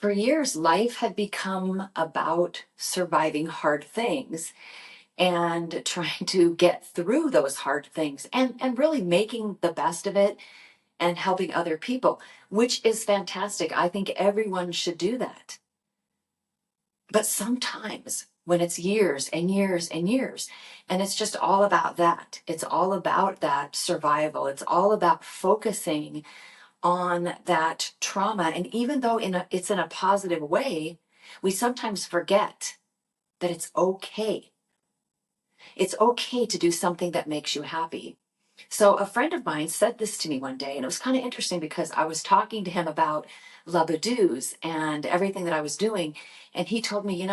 For years, life had become about surviving hard things and trying to get through those hard things and really making the best of it and helping other people, which is fantastic. I think everyone should do that. But sometimes when it's years and years and years, and it's just all about that, it's all about that survival, it's all about focusing on that trauma. And even though it's in a positive way, we sometimes forget that it's okay. It's okay to do something that makes you happy. So a friend of mine said this to me one day, and it was kind of interesting because I was talking to him about labadoos and everything that I was doing. And he told me,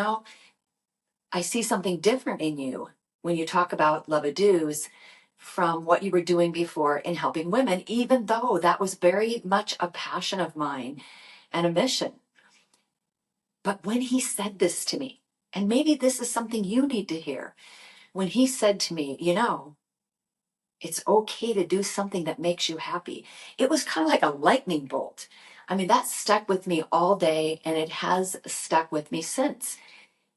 I see something different in you when you talk about labadoos from what you were doing before in helping women, even though that was very much a passion of mine and a mission. But when he said this to me, and maybe this is something you need to hear, when he said to me, it's okay to do something that makes you happy, it was kind of like a lightning bolt. I mean, that stuck with me all day, and it has stuck with me since,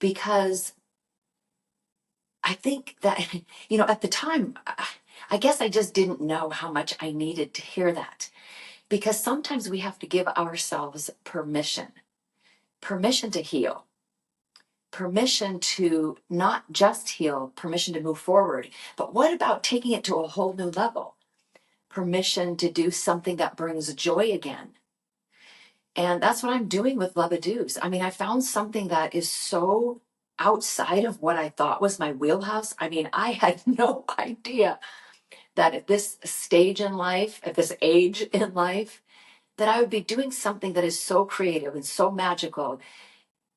because I think that, at the time, I guess I just didn't know how much I needed to hear that, because sometimes we have to give ourselves permission to heal, permission to not just heal, permission to move forward. But what about taking it to a whole new level? Permission to do something that brings joy again. And that's what I'm doing with Lebadoos. I mean, I found something that is so outside of what I thought was my wheelhouse. I mean, I had no idea that at this stage in life, at this age in life, that I would be doing something that is so creative and so magical.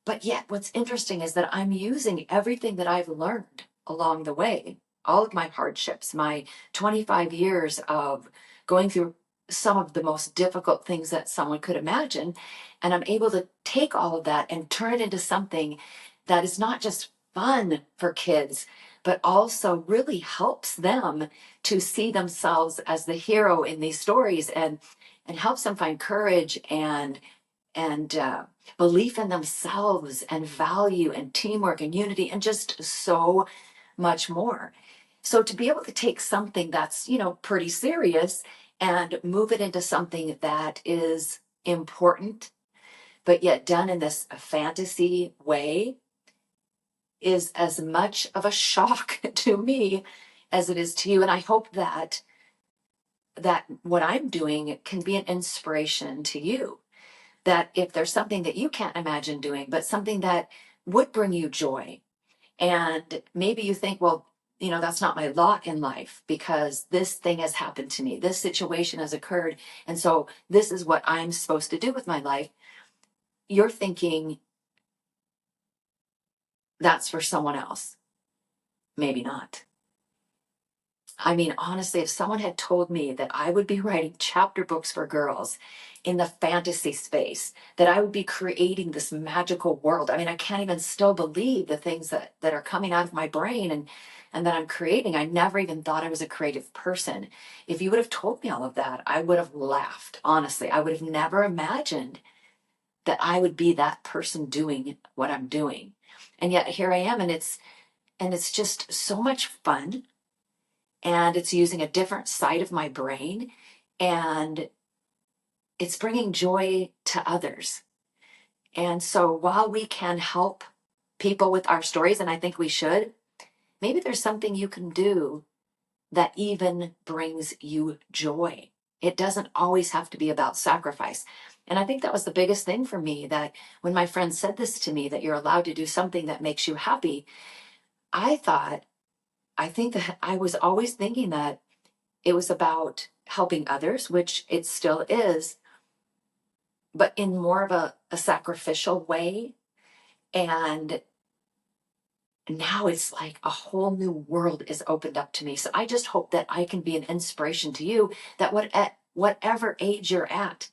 But yet, what's interesting is that I'm using everything that I've learned along the way, all of my hardships, my 25 years of going through some of the most difficult things that someone could imagine. And I'm able to take all of that and turn it into something that is not just fun for kids, but also really helps them to see themselves as the hero in these stories, and helps them find courage and belief in themselves and value and teamwork and unity and just so much more. So to be able to take something that's, pretty serious and move it into something that is important, but yet done in this fantasy way, is as much of a shock to me as it is to you. And I hope that what I'm doing can be an inspiration to you, that if there's something that you can't imagine doing, but something that would bring you joy, and maybe you think, well, that's not my lot in life because this thing has happened to me, this situation has occurred, and so this is what I'm supposed to do with my life. You're thinking that's for someone else. Maybe not. I mean, honestly, if someone had told me that I would be writing chapter books for girls in the fantasy space, that I would be creating this magical world, I mean, I can't even still believe the things that are coming out of my brain and that I'm creating. I never even thought I was a creative person. If you would have told me all of that, I would have laughed. Honestly, I would have never imagined that I would be that person doing what I'm doing. And yet here I am, and it's just so much fun, and it's using a different side of my brain, and it's bringing joy to others. And so while we can help people with our stories, and I think we should, maybe there's something you can do that even brings you joy. It doesn't always have to be about sacrifice. And I think that was the biggest thing for me, that when my friend said this to me, that you're allowed to do something that makes you happy, I think that I was always thinking that it was about helping others, which it still is, but in more of a sacrificial way. And now it's like a whole new world is opened up to me. So I just hope that I can be an inspiration to you, that at whatever age you're at,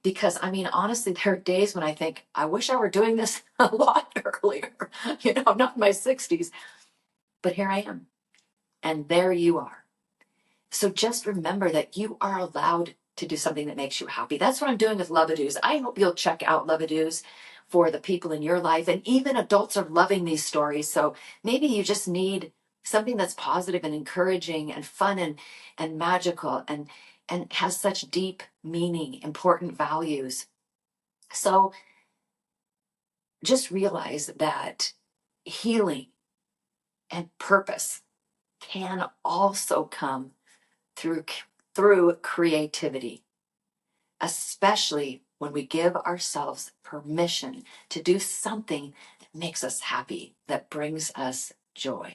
because I mean, honestly, there are days when I think, I wish I were doing this a lot earlier, not in my 60s, but here I am. And there you are. So just remember that you are allowed to do something that makes you happy. That's what I'm doing with Love-A-Doos. I hope you'll check out Love-A-Doos for the people in your life. And even adults are loving these stories. So maybe you just need something that's positive and encouraging and fun and magical and has such deep meaning, important values. So just realize that healing and purpose can also come through creativity, especially when we give ourselves permission to do something that makes us happy, that brings us joy.